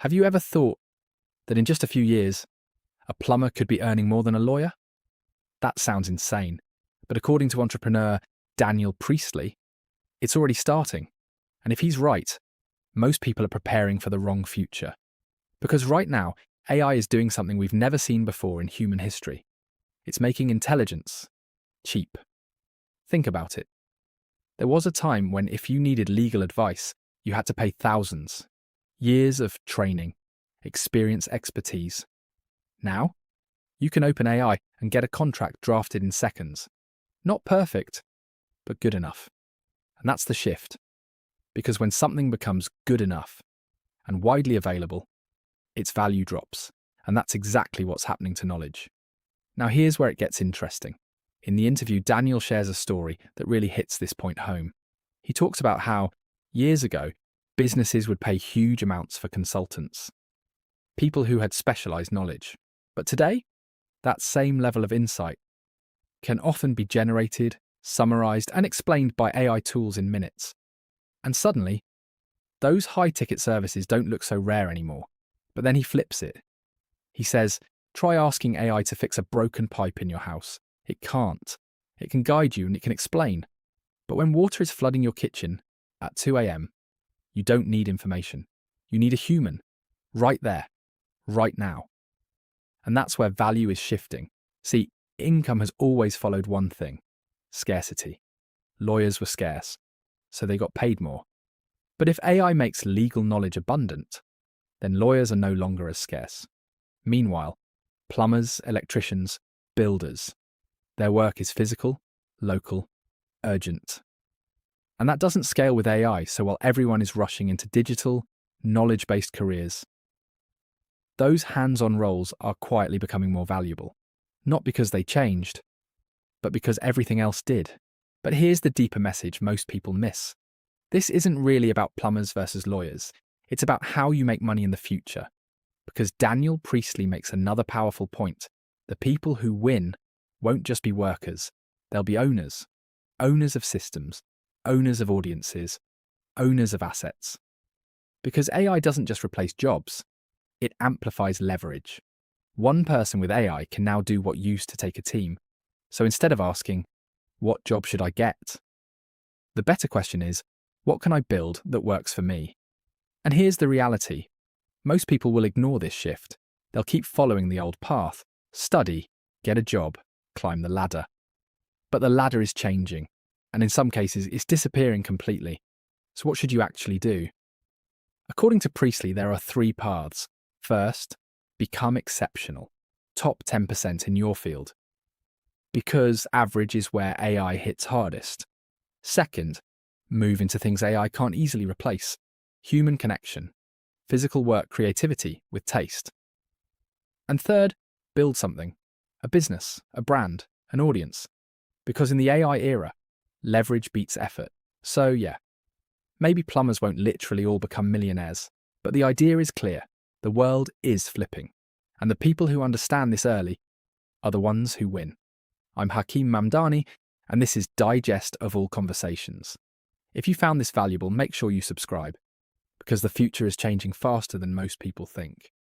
Have you ever thought that in just a few years, a plumber could be earning more than a lawyer? That sounds insane. But according to entrepreneur Daniel Priestley, it's already starting. And if he's right, most people are preparing for the wrong future. Because right now, AI is doing something we've never seen before in human history. It's making intelligence cheap. Think about it. There was a time when if you needed legal advice, you had to pay thousands. Years of training, experience, expertise. Now, you can open AI and get a contract drafted in seconds. Not perfect, but good enough. And that's the shift. Because when something becomes good enough and widely available, its value drops. And that's exactly what's happening to knowledge. Now here's where it gets interesting. In the interview, Daniel shares a story that really hits this point home. He talks about how, years ago, businesses would pay huge amounts for consultants, people who had specialized knowledge. But today, that same level of insight can often be generated, summarized, and explained by AI tools in minutes. And suddenly, those high-ticket services don't look so rare anymore. But then he flips it. He says, try asking AI to fix a broken pipe in your house. It can't. It can guide you and it can explain. But when water is flooding your kitchen at 2 a.m., you don't need information. You need a human, right there, right now. And that's where value is shifting. See, income has always followed one thing: scarcity. Lawyers were scarce, so they got paid more. But if AI makes legal knowledge abundant, then lawyers are no longer as scarce. Meanwhile, plumbers, electricians, builders, their work is physical, local, urgent. And that doesn't scale with AI, so while everyone is rushing into digital, knowledge-based careers, those hands-on roles are quietly becoming more valuable. Not because they changed, but because everything else did. But here's the deeper message most people miss. This isn't really about plumbers versus lawyers. It's about how you make money in the future. Because Daniel Priestley makes another powerful point. The people who win won't just be workers. They'll be owners. Owners of systems. Owners of audiences. Owners of assets. Because AI doesn't just replace jobs. It amplifies leverage. One person with AI can now do what used to take a team. So instead of asking, what job should I get? The better question is, what can I build that works for me? And here's the reality. Most people will ignore this shift. They'll keep following the old path. Study, get a job, climb the ladder. But the ladder is changing. And in some cases, it's disappearing completely. So what should you actually do? According to Priestley, there are 3 paths. First, become exceptional. Top 10% in your field. Because average is where AI hits hardest. Second, move into things AI can't easily replace. Human connection. Physical work, creativity with taste. And third, build something. A business, a brand, an audience. Because in the AI era, leverage beats effort. So yeah, maybe plumbers won't literally all become millionaires, but the idea is clear. The world is flipping. And the people who understand this early are the ones who win. I'm Hakeem Mamdani, and this is Digest of All Conversations. If you found this valuable, make sure you subscribe, because the future is changing faster than most people think.